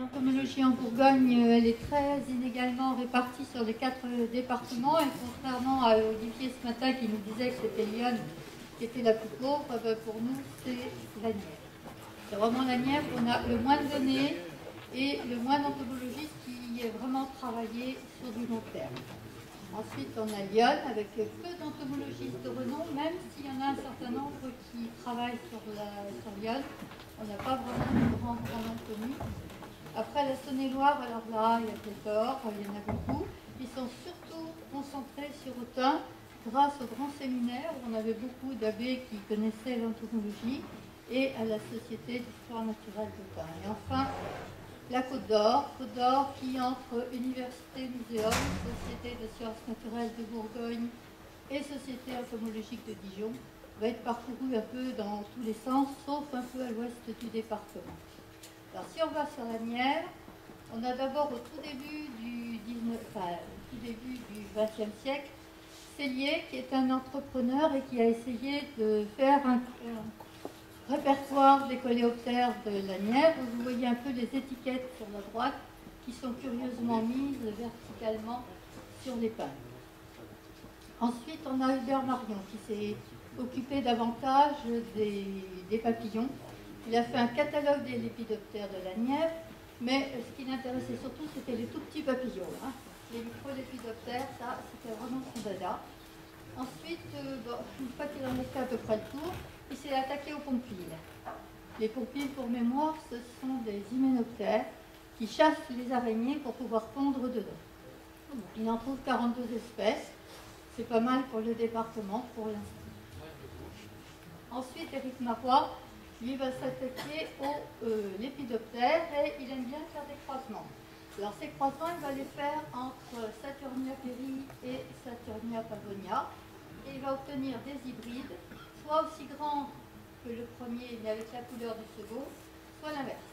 l'entomologie en Bourgogne, elle est très inégalement répartie sur les 4 départements. Et contrairement à Olivier ce matin qui nous disait que c'était Lyon qui était la plus pauvre, pour nous, c'est la Nièvre. C'est vraiment la Nièvre où on a le moins de données et le moins d'entomologistes qui est vraiment travaillé sur du long terme. Ensuite, on a Lyon avec peu d'entomologistes de renom, même s'il y en a un certain nombre qui travaillent sur Lyon. On n'a pas vraiment de grand nom connu. Après, la Saône-et-Loire, alors là, il y a Pléthore, il y en a beaucoup. Ils sont surtout concentrés sur Autun, grâce au grand séminaire où on avait beaucoup d'abbés qui connaissaient l'entomologie, et à la Société d'histoire naturelle d'Autun. Et enfin, la Côte d'Or qui entre Université Muséum, Société de sciences naturelles de Bourgogne et Société entomologique de Dijon, va être parcourue un peu dans tous les sens, sauf un peu à l'ouest du département. Alors si on va sur la Nièvre, on a d'abord au tout début du XXe siècle, Sellier, qui est un entrepreneur et qui a essayé de faire un répertoire des coléoptères de la Nièvre. Vous voyez un peu les étiquettes sur la droite qui sont curieusement mises verticalement sur les pins. Ensuite, on a Hubert Marion qui s'est occupé davantage des papillons. Il a fait un catalogue des lépidoptères de la Nièvre, mais ce qui l'intéressait surtout, c'était les tout petits papillons. Les micro-lépidoptères, ça, c'était vraiment son dada. Ensuite, une fois qu'il en a fait à peu près le tour, il s'est attaqué aux pompiles. Les pompiles, pour mémoire, ce sont des hyménoptères qui chassent les araignées pour pouvoir pondre dedans. Il en trouve 42 espèces. C'est pas mal pour le département pour l'instant. Ensuite, Éric Marois, lui, va s'attaquer aux lépidoptères et il aime bien faire des croisements. Alors, ces croisements, il va les faire entre Saturnia peri et Saturnia pavonia. Et il va obtenir des hybrides, soit aussi grands que le premier, mais avec la couleur du second, soit l'inverse.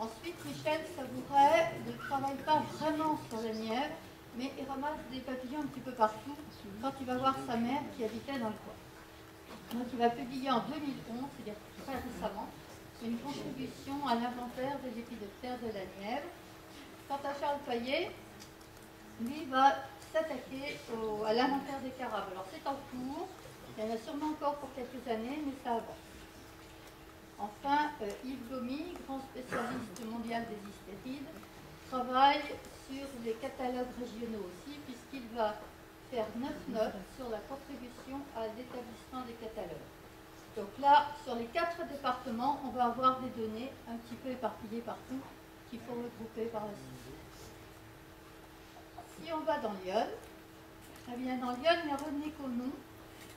Ensuite, Michel Savouret ne travaille pas vraiment sur la Nièvre, mais il ramasse des papillons un petit peu partout quand il va voir sa mère qui habitait dans le coin. Donc il va publier en 2011, c'est-à-dire très récemment, une contribution à l'inventaire des lépidoptères de la Nièvre. Quant à Charles Paillet, lui va s'attaquer à l'inventaire des carabes. Alors c'est en cours, il y en a sûrement encore pour quelques années, mais ça avance. Enfin, Yves Gomy, grand spécialiste mondial des hystérides, travaille sur les catalogues régionaux aussi, puisqu'il va faire 9 notes sur la contribution à l'établissement des catalogues. Donc là, sur les 4 départements, on va avoir des données un petit peu éparpillées partout, qu'il faut regrouper par la suite. Si on va dans Lyon, eh bien dans Lyon, il y a René Conon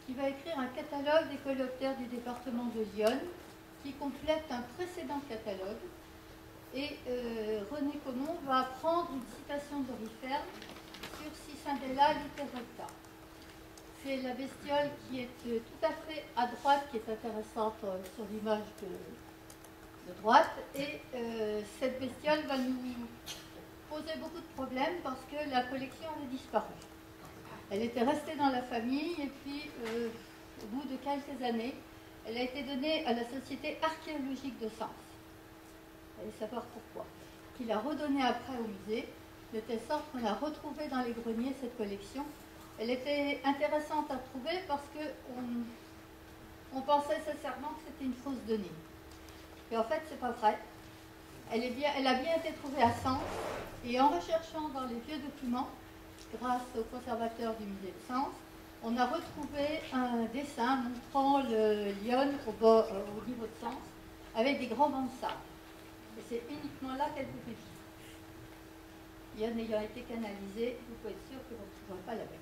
qui va écrire un catalogue des coléoptères du département de Lyon, qui complète un précédent catalogue. Et René Conon va prendre une citation d'Oriferne sur Cicindela literata. C'est la bestiole qui est tout à fait à droite, qui est intéressante sur l'image de droite. Et cette bestiole va nous poser beaucoup de problèmes parce que la collection avait disparu. Elle était restée dans la famille et puis au bout de quelques années, elle a été donnée à la Société archéologique de Sens. Allez savoir pourquoi. Qui l'a redonnée après au musée, de telle sorte qu'on a retrouvé dans les greniers cette collection. Elle était intéressante à trouver parce qu'on pensait sincèrement que c'était une fausse donnée. Et en fait, c'est pas vrai. Elle a bien été trouvée à Sens, et en recherchant dans les vieux documents, grâce au conservateur du musée de Sens, on a retrouvé un dessin montrant le Lyon au niveau de Sens, avec des grands bancs de sable. Et c'est uniquement là qu'elle pouvait vivre. Lyon ayant été canalisé, vous pouvez être sûr que vous ne trouverez pas la bête.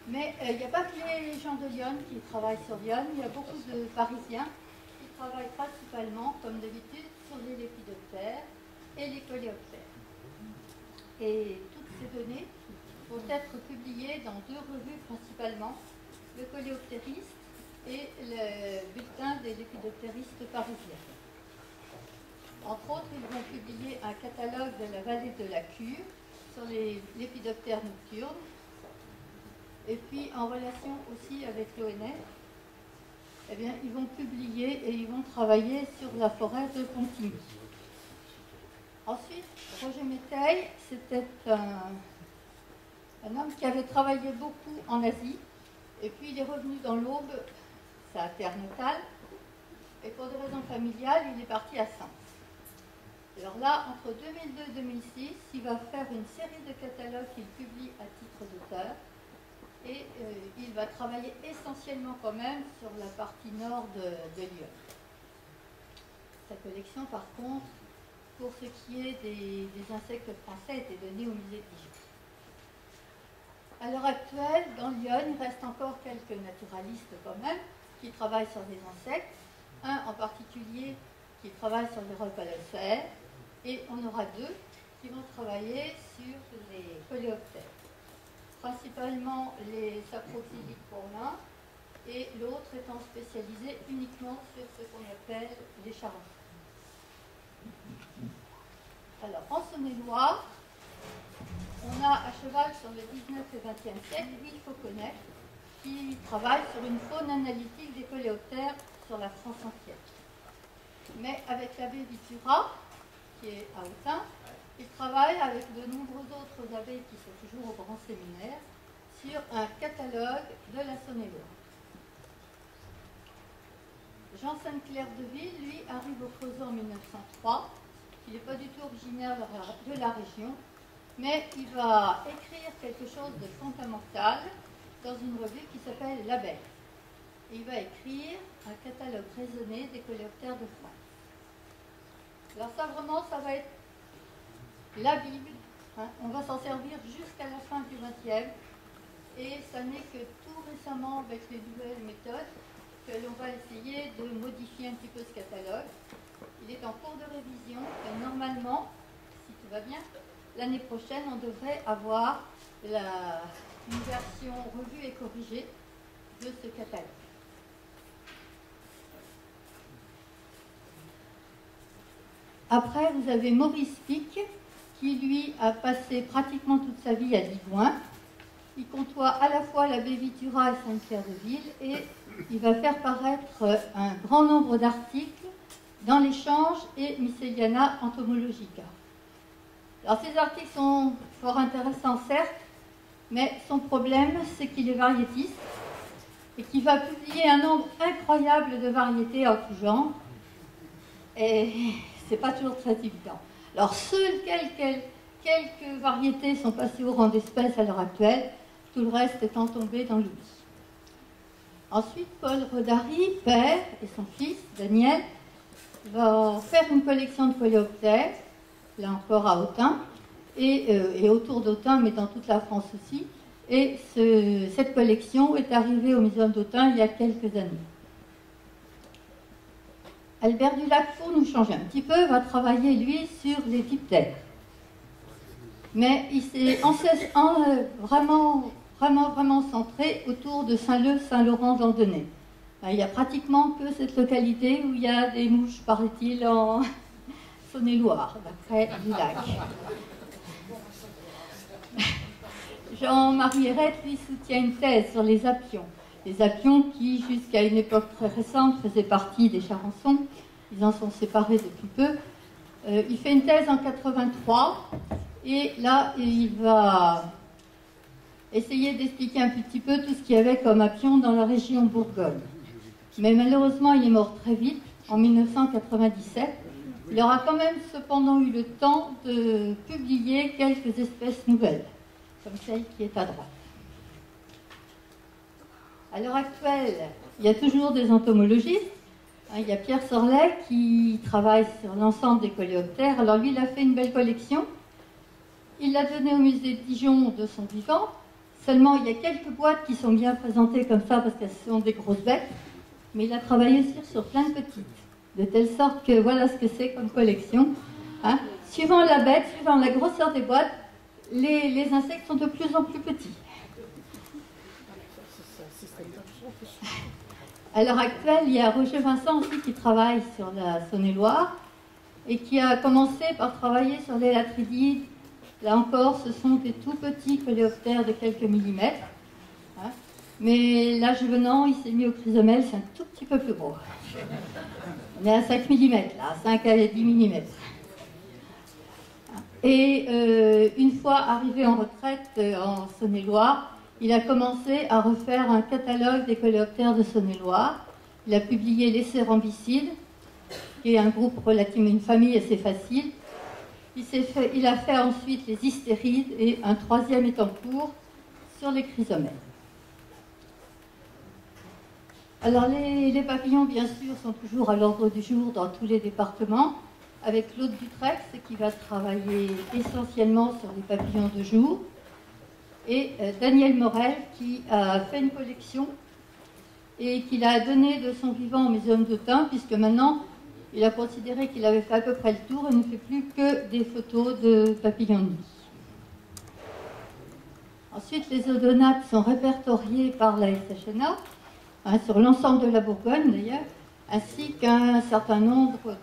Mais il n'y a pas que les gens de Lyon qui travaillent sur Lyon, il y a beaucoup de Parisiens qui travaillent principalement, comme d'habitude, sur les lépidoptères et les coléoptères. Et toutes ces données vont être publiées dans 2 revues principalement, le Coléoptériste et le Bulletin des lépidoptéristes parisiens. Entre autres, ils vont publier un catalogue de la vallée de la Cure sur les lépidoptères nocturnes, et puis en relation aussi avec l'ONF, eh bien, ils vont publier et ils vont travailler sur la forêt de Pontigny. Ensuite, Roger Méteil, c'était un homme qui avait travaillé beaucoup en Asie, et puis il est revenu dans l'Aube, sa terre natale, et pour des raisons familiales, il est parti à Sens. Alors là, entre 2002 et 2006, il va faire une série de catalogues qu'il publie à titre d'auteur, et il va travailler essentiellement quand même sur la partie nord de Lyon. Sa collection, par contre, pour ce qui est des insectes français, était donnée au musée de Dijon. À l'heure actuelle, dans Lyon, il reste encore quelques naturalistes quand même, qui travaillent sur des insectes. Un en particulier qui travaille sur les rhopalocères, et on aura deux qui vont travailler sur les coléoptères. Principalement les saprophysiques pour l'un, et l'autre étant spécialisé uniquement sur ce qu'on appelle les charançons. Alors, en Saône-et-Loire, on a à cheval sur le 19 et 20e siècle Louis Fauconnet, qui travaille sur une faune analytique des coléoptères sur la France entière. Mais avec l'abbé Vitura, qui est à Autun, il travaille avec de nombreux autres abbés qui sont toujours au grand séminaire sur un catalogue de la Saône-et-Loire. Jean Sainte-Claire de Ville, lui, arrive au Creusot en 1903. Il n'est pas du tout originaire de la région, mais il va écrire quelque chose de fondamental dans une revue qui s'appelle L'Abeille. Et il va écrire un catalogue raisonné des coléoptères de France. Alors ça, vraiment, ça va être la Bible. Hein. On va s'en servir jusqu'à la fin du XXe. Et ça n'est que tout récemment, avec les nouvelles méthodes, que l'on va essayer de modifier un petit peu ce catalogue. Il est en cours de révision et normalement, si tout va bien, l'année prochaine, on devrait avoir une version revue et corrigée de ce catalogue. Après, vous avez Maurice Pic, qui lui a passé pratiquement toute sa vie à Digoin. Il côtoie à la fois l'abbé Vitura et Sainte-Claire-de-Ville, et il va faire paraître un grand nombre d'articles dans l'Échange et Miscellanea Entomologica. Alors ces articles sont fort intéressants, certes, mais son problème, c'est qu'il est variétiste et qu'il va publier un nombre incroyable de variétés en tout genre. Et c'est pas toujours très évident. Alors, seules quelques variétés sont passées au rang d'espèces à l'heure actuelle, tout le reste étant tombé dans l'oubli. Ensuite, Paul Rodari, père, et son fils, Daniel, vont faire une collection de coléoptères, là encore à Autun, et autour d'Autun, mais dans toute la France aussi. Et cette collection est arrivée au Muséum d'Autun il y a quelques années. Albert Dulac, pour nous changer un petit peu, va travailler, lui, sur les diptères. Mais il s'est vraiment centré autour de Saint-Leu, Saint-Laurent-d'Andonnay. Il n'y a pratiquement que cette localité où il y a des mouches, paraît-il, en Saône-et-Loire, d'après Dulac. Jean-Marie Hérette, lui, soutient une thèse sur les apions. Les apions qui, jusqu'à une époque très récente, faisaient partie des charançons. Ils en sont séparés depuis peu. Il fait une thèse en 83 et là, il va essayer d'expliquer un petit peu tout ce qu'il y avait comme apions dans la région Bourgogne. Mais malheureusement, il est mort très vite, en 1997. Il aura quand même cependant eu le temps de publier quelques espèces nouvelles, comme celle qui est à droite. À l'heure actuelle, il y a toujours des entomologistes. Il y a Pierre Sorlet qui travaille sur l'ensemble des coléoptères. Alors lui, il a fait une belle collection. Il l'a donnée au musée de Dijon de son vivant. Seulement, il y a quelques boîtes qui sont bien présentées comme ça parce qu'elles sont des grosses bêtes. Mais il a travaillé aussi sur plein de petites. De telle sorte que voilà ce que c'est comme collection. Hein. Suivant la bête, suivant la grosseur des boîtes, les insectes sont de plus en plus petits. À l'heure actuelle, il y a Roger Vincent aussi qui travaille sur la Saône-et-Loire et qui a commencé par travailler sur les latridides. Là encore, ce sont des tout petits coléoptères de quelques millimètres. Hein. Mais l'âge venant, il s'est mis au chrysomèle, c'est un tout petit peu plus gros. On est à 5 mm, là, 5 à 10 mm. Et une fois arrivé en retraite en Saône-et-Loire, il a commencé à refaire un catalogue des coléoptères de Saône-et-Loire. Il a publié les cérambicides, qui est un groupe relativement, une famille assez facile. Il a fait ensuite les hystérides et un troisième est en cours sur les chrysomèles. Alors les papillons, bien sûr, sont toujours à l'ordre du jour dans tous les départements, avec Claude Dutrex qui va travailler essentiellement sur les papillons de jour, et Daniel Morel qui a fait une collection et qu'il a donné de son vivant au Muséum d'Autun, puisque maintenant il a considéré qu'il avait fait à peu près le tour et ne fait plus que des photos de papillons de nuit. Ensuite, les odonates sont répertoriés par la SHNA, sur l'ensemble de la Bourgogne d'ailleurs, ainsi qu'un certain nombre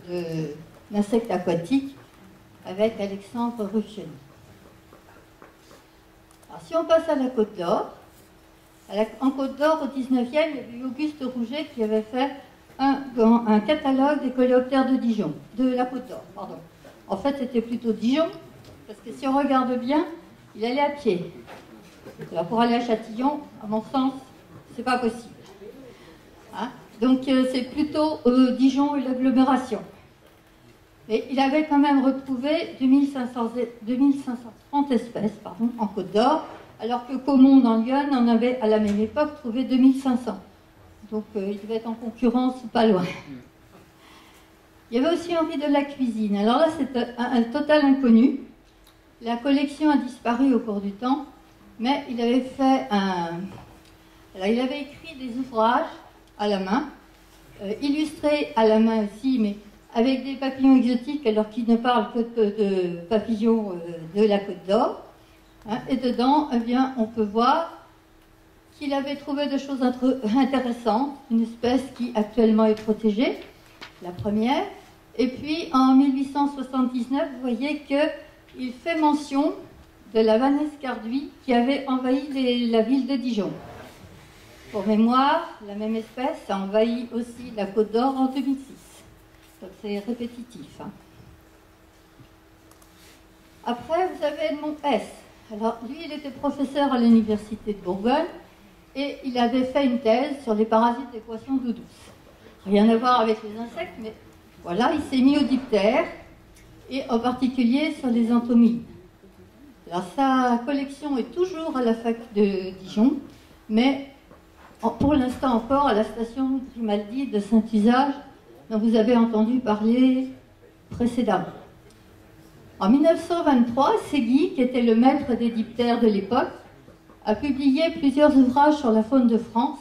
d'insectes aquatiques avec Alexandre Ruffioni. Alors, si on passe à la Côte d'Or, en Côte d'Or, au 19e, il y avait eu Auguste Rouget qui avait fait un catalogue des coléoptères de la Côte d'Or. Pardon. En fait, c'était plutôt Dijon, parce que si on regarde bien, il allait à pied. Alors, pour aller à Châtillon, à mon sens, c'est pas possible. Hein? Donc, c'est plutôt Dijon et l'agglomération. Et il avait quand même retrouvé 2530 espèces en Côte d'Or, alors que Caumont dans l'Yonne en avait à la même époque trouvé 2500. Donc il devait être en concurrence pas loin. Il y avait aussi Henri de la Cuisine. Alors là, c'est un total inconnu. La collection a disparu au cours du temps, mais il avait fait Alors, il avait écrit des ouvrages à la main, illustrés à la main aussi, mais avec des papillons exotiques, alors qu'il ne parle que de papillons de la Côte d'Or. Hein, et dedans, eh bien, on peut voir qu'il avait trouvé des choses intéressantes, une espèce qui actuellement est protégée, la première. Et puis, en 1879, vous voyez qu'il fait mention de la Vanesse carduie qui avait envahi la ville de Dijon. Pour mémoire, la même espèce a envahi aussi la Côte d'Or en 2006. Donc c'est répétitif. Hein. Après, vous avez Edmond S. Alors, lui, il était professeur à l'Université de Bourgogne et il avait fait une thèse sur les parasites des poissons d'eau douce. Rien à voir avec les insectes, mais voilà, il s'est mis aux diptères et en particulier sur les entomides. Alors, sa collection est toujours à la fac de Dijon, mais pour l'instant encore à la station Grimaldi de Saint-Usage, dont vous avez entendu parler précédemment. En 1923, Segui, qui était le maître des diptères de l'époque, a publié plusieurs ouvrages sur la faune de France,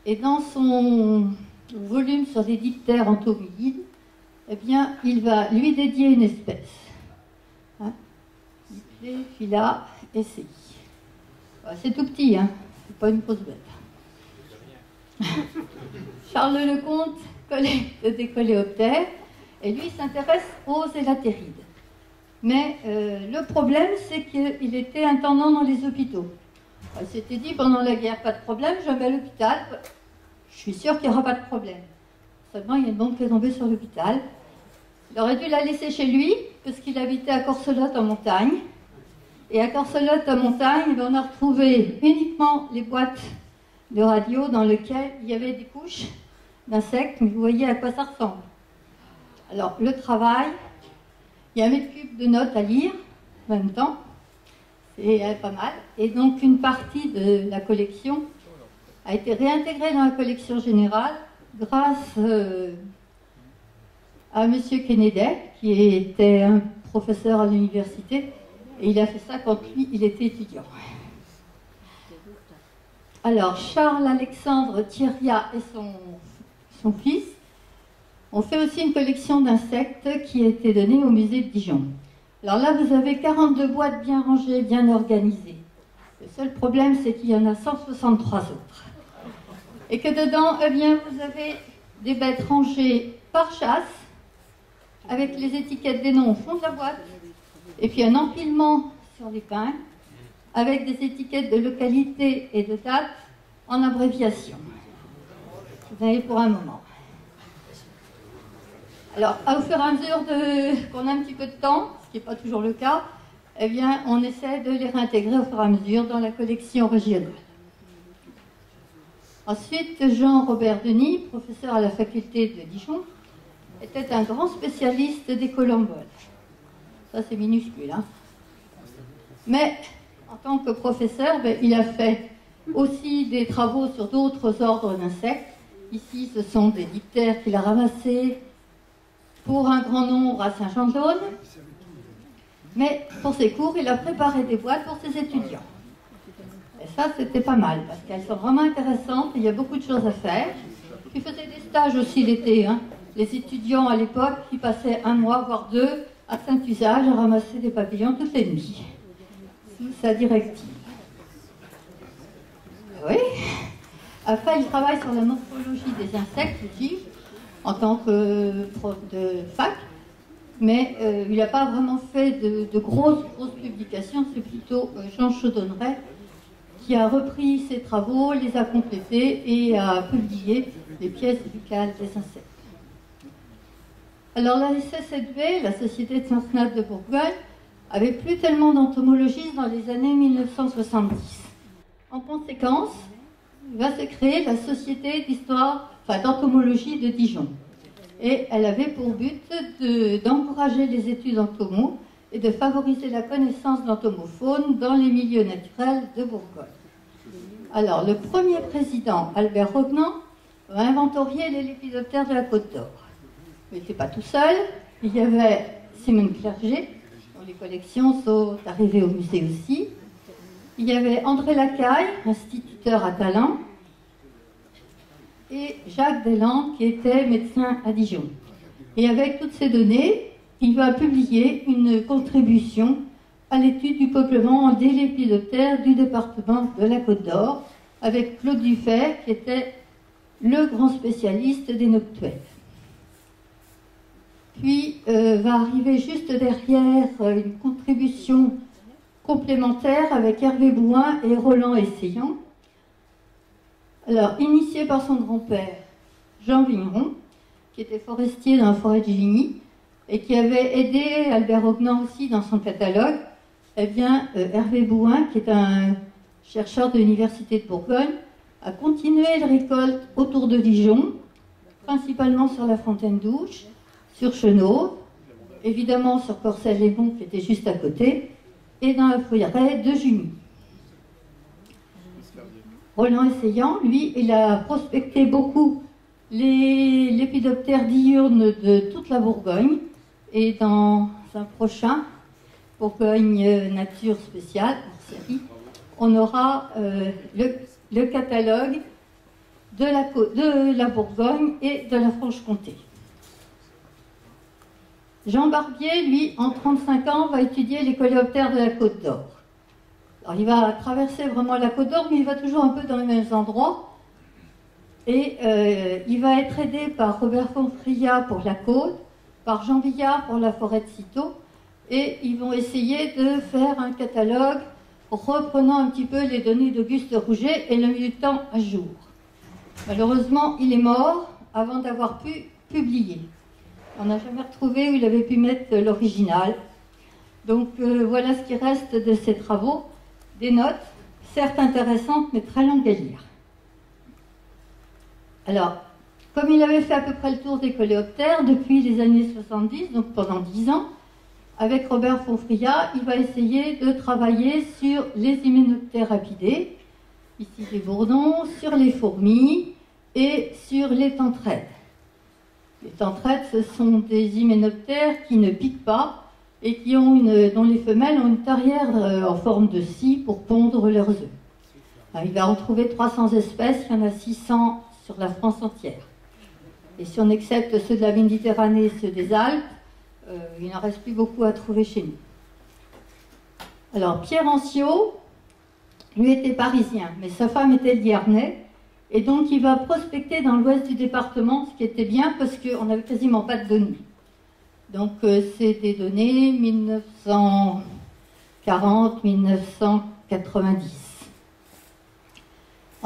et dans son volume sur les diptères entomides, eh bien, il va lui dédier une espèce. Hein, Diptera SCI. C'est tout petit, hein, c'est pas une grosse bête. Charles Lecomte collecte des coléoptères et lui s'intéresse aux élatérides. Mais le problème, c'est qu'il était intendant dans les hôpitaux. Il s'était dit pendant la guerre, pas de problème, je vais à l'hôpital, je suis sûr qu'il n'y aura pas de problème. Seulement, il y a une bombe qui est tombée sur l'hôpital. Il aurait dû la laisser chez lui, parce qu'il habitait à Corselotte en montagne. Et à Corselotte en montagne, on a retrouvé uniquement les boîtes de radio dans lesquelles il y avait des couches d'insectes, mais vous voyez à quoi ça ressemble. Alors, le travail, il y a 1000 cubes de notes à lire en même temps, c'est pas mal. Et donc, une partie de la collection a été réintégrée dans la collection générale grâce à M. Kennedy, qui était un professeur à l'université, et il a fait ça quand lui, il était étudiant. Alors, Charles-Alexandre Thierrya et son fils ont fait aussi une collection d'insectes qui a été donnée au musée de Dijon. Alors là, vous avez 42 boîtes bien rangées, bien organisées. Le seul problème, c'est qu'il y en a 163 autres. Et que dedans, eh bien, vous avez des bêtes rangées par chasse, avec les étiquettes des noms au fond de la boîte, et puis un empilement sur les pins, avec des étiquettes de localité et de date en abréviation. Vous avez pour un moment. Alors, au fur et à mesure qu'on a un petit peu de temps, ce qui n'est pas toujours le cas, eh bien, on essaie de les réintégrer au fur et à mesure dans la collection régionale. Ensuite, Jean-Robert Denis, professeur à la faculté de Dijon, était un grand spécialiste des collemboles. Ça, c'est minuscule, hein. Mais, en tant que professeur, il a fait aussi des travaux sur d'autres ordres d'insectes. Ici, ce sont des diptères qu'il a ramassés pour un grand nombre à Saint-Jean-de-Laune. Mais pour ses cours, il a préparé des boîtes pour ses étudiants. Et ça, c'était pas mal, parce qu'elles sont vraiment intéressantes, il y a beaucoup de choses à faire. Il faisait des stages aussi l'été, hein. Les étudiants à l'époque, qui passaient 1 mois, voire 2, à Saint-Usage, à ramasser des papillons toutes les nuits, sous sa directive. Oui. Après, il travaille sur la morphologie des insectes aussi, en tant que prof de fac, mais il n'a pas vraiment fait de grosses publications, c'est plutôt Jean Chaudonneret qui a repris ses travaux, les a complétés et a publié les pièces buccales des insectes. Alors la SSNB, la Société de sciences nat de Bourgogne, avait plus tellement d'entomologistes dans les années 1970. En conséquence, il va se créer la Société d'entomologie de Dijon. Et elle avait pour but d'encourager les études entomo et de favoriser la connaissance de l'entomofaune dans les milieux naturels de Bourgogne. Alors, le premier président, Albert Rognand, a inventorié les lépidoptères de la Côte d'Or. Il n'était pas tout seul, il y avait Simone Clerget, dont les collections sont arrivées au musée aussi. Il y avait André Lacaille, instituteur à Talent, et Jacques Deslandes, qui était médecin à Dijon. Et avec toutes ces données, il va publier une contribution à l'étude du peuplement des lépidoptères du département de la Côte d'Or, avec Claude Dufay, qui était le grand spécialiste des noctuelles. Puis va arriver juste derrière une contribution complémentaire avec Hervé Bouin et Roland Essayant. Alors, initié par son grand-père, Jean Vigneron, qui était forestier dans la forêt de Gigny, et qui avait aidé Albert Rognand aussi dans son catalogue, eh bien, Hervé Bouin, qui est un chercheur de l'Université de Bourgogne, a continué les récoltes autour de Dijon, principalement sur la Fontaine-Douche, sur Chenauve, évidemment sur Corcelles-les-Monts, qui était juste à côté, et dans la forêt de Jugny. Roland Essayant, lui, il a prospecté beaucoup les lépidoptères diurnes de toute la Bourgogne, et dans un prochain Bourgogne Nature spéciale, en série, on aura le catalogue de la Bourgogne et de la Franche-Comté. Jean Barbier, lui, en 35 ans, va étudier les coléoptères de la Côte d'Or. Alors, il va traverser vraiment la Côte d'Or, mais il va toujours un peu dans les mêmes endroits. Et il va être aidé par Robert Fonfria pour la Côte, par Jean Villard pour la forêt de Cîteaux, et ils vont essayer de faire un catalogue reprenant un petit peu les données d'Auguste Rouget et le milieu à jour. Malheureusement, il est mort avant d'avoir pu publier. On n'a jamais retrouvé où il avait pu mettre l'original. Donc voilà ce qui reste de ses travaux. Des notes, certes intéressantes, mais très longues à lire. Alors, comme il avait fait à peu près le tour des coléoptères depuis les années 70, donc pendant 10 ans, avec Robert Fonfria, il va essayer de travailler sur les hyménoptères apidés, ici les bourdons, sur les fourmis et sur les tentraides. Les tentraides, ce sont des hyménoptères qui ne piquent pas et dont les femelles ont une tarière en forme de scie pour pondre leurs œufs. Alors, il va en trouver 300 espèces, il y en a 600 sur la France entière. Et si on accepte ceux de la Méditerranée et ceux des Alpes, il n'en reste plus beaucoup à trouver chez nous. Alors, Pierre Anciot, lui était parisien, mais sa femme était de Guernay, et donc il va prospecter dans l'ouest du département, ce qui était bien parce qu'on n'avait quasiment pas de données. Donc c'est des données 1940-1990.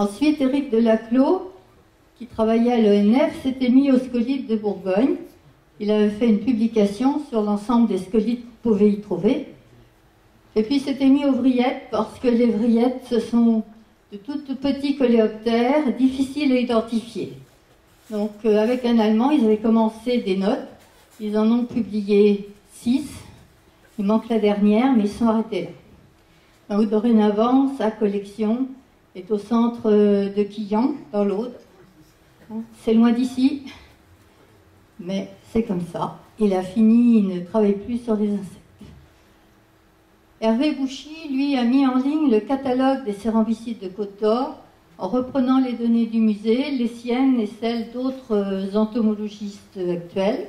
Ensuite, Éric Delaclos, qui travaillait à l'ONF, s'était mis aux scolites de Bourgogne. Il avait fait une publication sur l'ensemble des scolites qu'on pouvait y trouver. Et puis, il s'était mis aux vrillettes, parce que les vrillettes, ce sont de tout petits coléoptères, difficiles à identifier. Donc, avec un Allemand, ils avaient commencé des notes. Ils en ont publié 6. Il manque la dernière, mais ils sont arrêtés là. Donc, dorénavant, sa collection est au centre de Quillan, dans l'Aude. C'est loin d'ici, mais c'est comme ça. Il a fini, il ne travaille plus sur les insectes. Hervé Bouchy, lui, a mis en ligne le catalogue des cérambicides de Côte d'Or en reprenant les données du musée, les siennes et celles d'autres entomologistes actuels.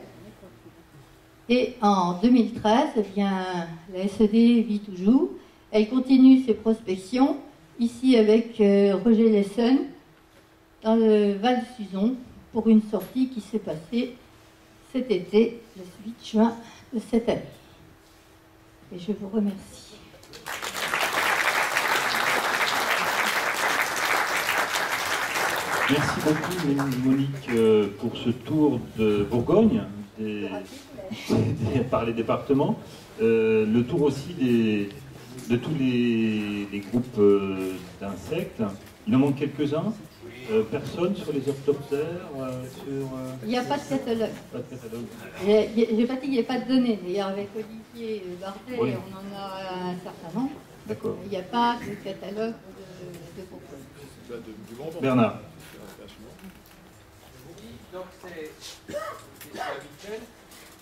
Et en 2013, eh bien, la SED vit toujours. Elle continue ses prospections, ici avec Roger Lessen, dans le Val-Suzon, pour une sortie qui s'est passée cet été, le 8 juin de cette année. Et je vous remercie. Merci beaucoup, Monique, pour ce tour de Bourgogne, par les départements. Le tour aussi de tous les groupes d'insectes. Il en manque quelques-uns. Personne sur les orthoptères Il n'y a pas de catalogue. Pas de catalogue. J'ai pas dit qu'il n'y a pas de données. D'ailleurs, avec Olivier Bardet, oui, on en a un certain nombre. D'accord. Il n'y a pas de catalogue de Bourgogne. Bernard. Donc c'est habituel.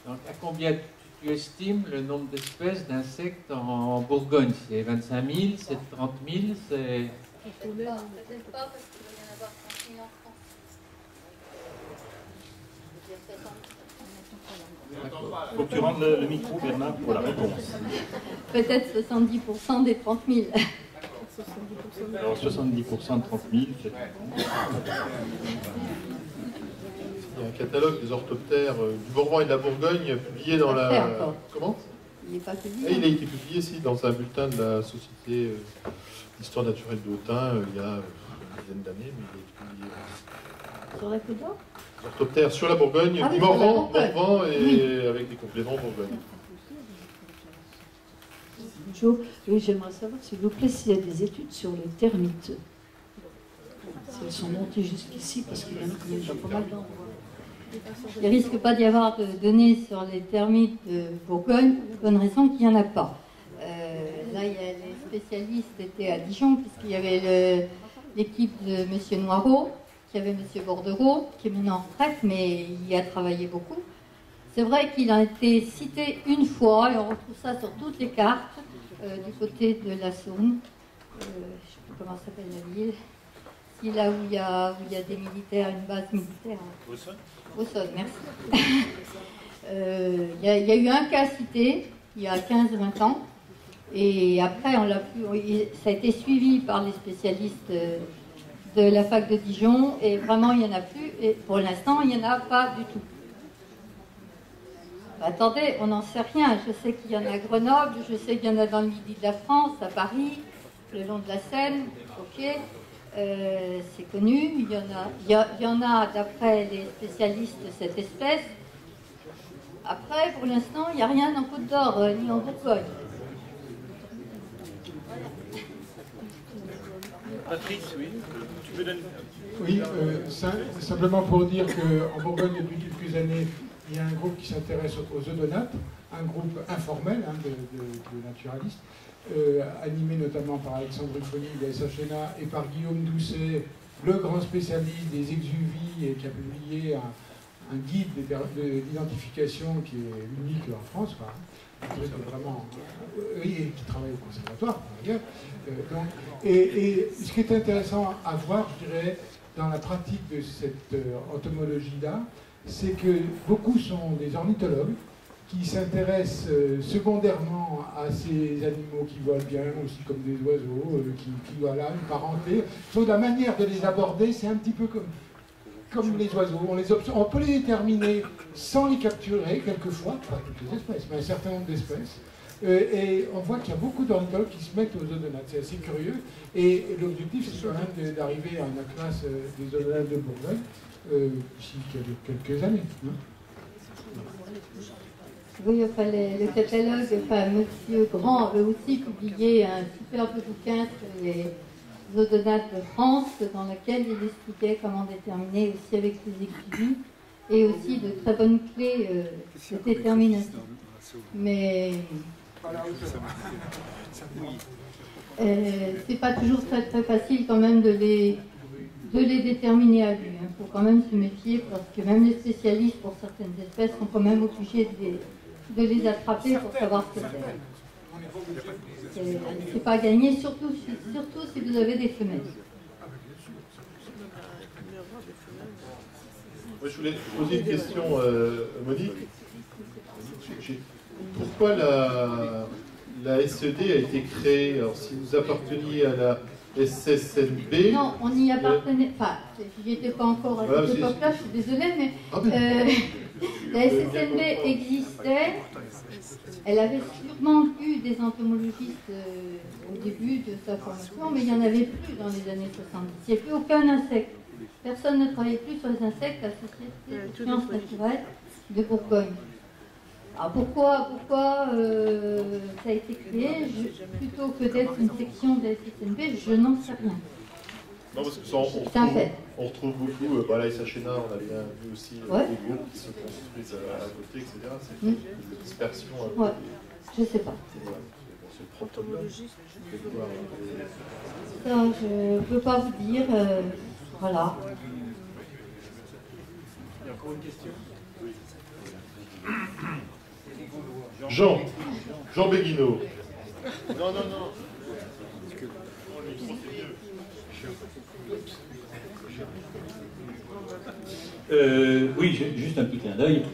Donc à combien tu estimes le nombre d'espèces d'insectes en Bourgogne? C'est 25 000, c'est 30 000, c'est... Peut-être pas, parce qu'il va y en avoir 30 000 en France. Faut que tu rendes le micro, Bernard, pour la réponse. Peut-être 70% des 30 000. Alors 70% de 30 000, c'est... Il y a un catalogue des orthoptères du Morvan et de la Bourgogne publié dans la... Comment? Il n'est pas publié. Il a été publié ici dans un bulletin de la Société d'Histoire naturelle de Autun il y a une dizaine d'années, mais il est publié. Sur la Côte d'Or? Les orthoptères sur la Bourgogne, oui, du Morvan et oui, avec des compléments Bourgogne. Oui, j'aimerais savoir, s'il vous plaît, s'il y a des études sur les termites. Si elles sont montées jusqu'ici, parce qu'il y en a pas mal d'endroits. Il ne risque pas d'y avoir de données sur les termites de Bourgogne, pour une raison qu'il n'y en a pas. Là, les spécialistes étaient à Dijon, puisqu'il y avait l'équipe de M. Noireau, qui avait M. Bordereau, qui est maintenant en retraite, mais il y a travaillé beaucoup. C'est vrai qu'il a été cité une fois, et on retrouve ça sur toutes les cartes, du côté de la Saône. Je ne sais plus comment s'appelle la ville. C'est là où il y a des militaires, une base militaire. Auxonne, merci. Il y a eu un cas cité, il y a 15-20 ans, et après, ça a été suivi par les spécialistes de la fac de Dijon, et vraiment, il n'y en a plus, et pour l'instant, il n'y en a pas du tout. Attendez, on n'en sait rien. Je sais qu'il y en a à Grenoble, je sais qu'il y en a dans le midi de la France, à Paris, le long de la Seine, ok. C'est connu, il y en a d'après les spécialistes de cette espèce. Après, pour l'instant, il n'y a rien en Côte d'Or, ni en Bourgogne. Patrice, oui. Tu peux donner... Oui, simplement pour dire qu'en Bourgogne, depuis quelques années, il y a un groupe qui s'intéresse aux odonates, un groupe informel de naturalistes, animé notamment par Alexandre Ruffoni de la SHNA et par Guillaume Doucet, le grand spécialiste des exuvies, et qui a publié un guide d'identification qui est unique en France, quoi. Vraiment, et qui travaille au conservatoire, par ailleurs. Et ce qui est intéressant à voir, je dirais, dans la pratique de cette entomologie-là, c'est que beaucoup sont des ornithologues qui s'intéressent secondairement à ces animaux qui volent bien, aussi comme des oiseaux, qui voilà, une parenté. Donc la manière de les aborder, c'est un petit peu comme les oiseaux. On peut les déterminer sans les capturer, quelquefois, pas toutes les espèces, mais un certain nombre d'espèces. Et on voit qu'il y a beaucoup d'ornithologues qui se mettent aux odonates. C'est assez curieux. Et l'objectif, c'est quand même d'arriver à une classe des odonates de Bourgogne d'ici quelques années. Hein. Oui, enfin, le catalogue, enfin, Monsieur Grand avait aussi publié un superbe bouquin sur les odonates de France, dans lequel il expliquait comment déterminer aussi avec les écrits, et aussi de très bonnes clés de détermination. Mais c'est pas toujours très très facile quand même de les déterminer à vue. Il faut quand même se méfier parce que même les spécialistes pour certaines espèces sont quand même obligés de les attraper pour savoir ce que c'est. C'est pas gagné, surtout si vous avez des femelles. Moi, je voulais poser une question, Monique. Pourquoi la SED a été créée? Alors, si vous apparteniez à la SSNB... Non, on y appartenait... Enfin, j'y étais pas encore à cette époque-là, je suis désolée, mais la SSNB existait. Elle avait sûrement eu des entomologistes au début de sa formation, mais il n'y en avait plus dans les années 70. Il n'y avait plus aucun insecte. Personne ne travaillait plus sur les insectes à la Société de sciences naturelles de Bourgogne. Alors pourquoi ça a été créé plutôt que d'être une section de la SSNB, je n'en sais rien. Non, parce que on retrouve beaucoup, là, SHNA, on a bien vu aussi des groupes qui se construisent à côté, etc. C'est une dispersion. Ouais, je ne sais pas. Ça, je ne peux pas vous dire. Voilà. Il y a encore une question? Jean Béguineau. Non. Oui, juste un petit clin d'œil.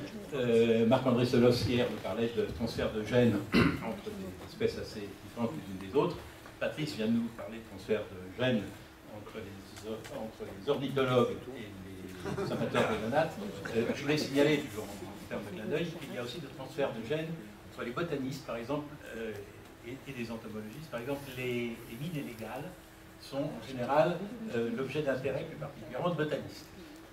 Marc-André Solos hier nous parlait de transfert de gènes entre des espèces assez différentes les unes des autres. Patrice vient de nous parler de transfert de gènes entre les ornithologues et les amateurs d'odonates. Je voulais signaler, toujours en termes de clin d'œil, qu'il y a aussi des transferts de gènes entre les botanistes, par exemple, et les entomologistes. Par exemple, les mines illégales sont en général l'objet d'intérêt plus particulièrement de botanistes.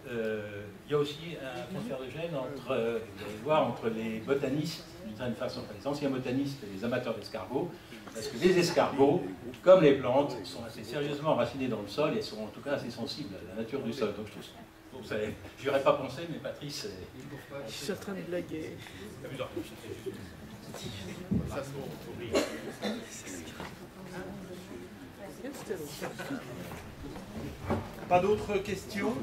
Il y a aussi un transfert de gènes entre, vous allez voir, entre les botanistes, d'une certaine façon, enfin, les anciens botanistes et les amateurs d'escargots, parce que les escargots, comme les plantes, sont assez sérieusement enracinés dans le sol et sont en tout cas assez sensibles à la nature du sol. Donc je trouve ça, j'y aurais pas pensé, mais Patrice... Je suis en train de blaguer. Pas d'autres questions?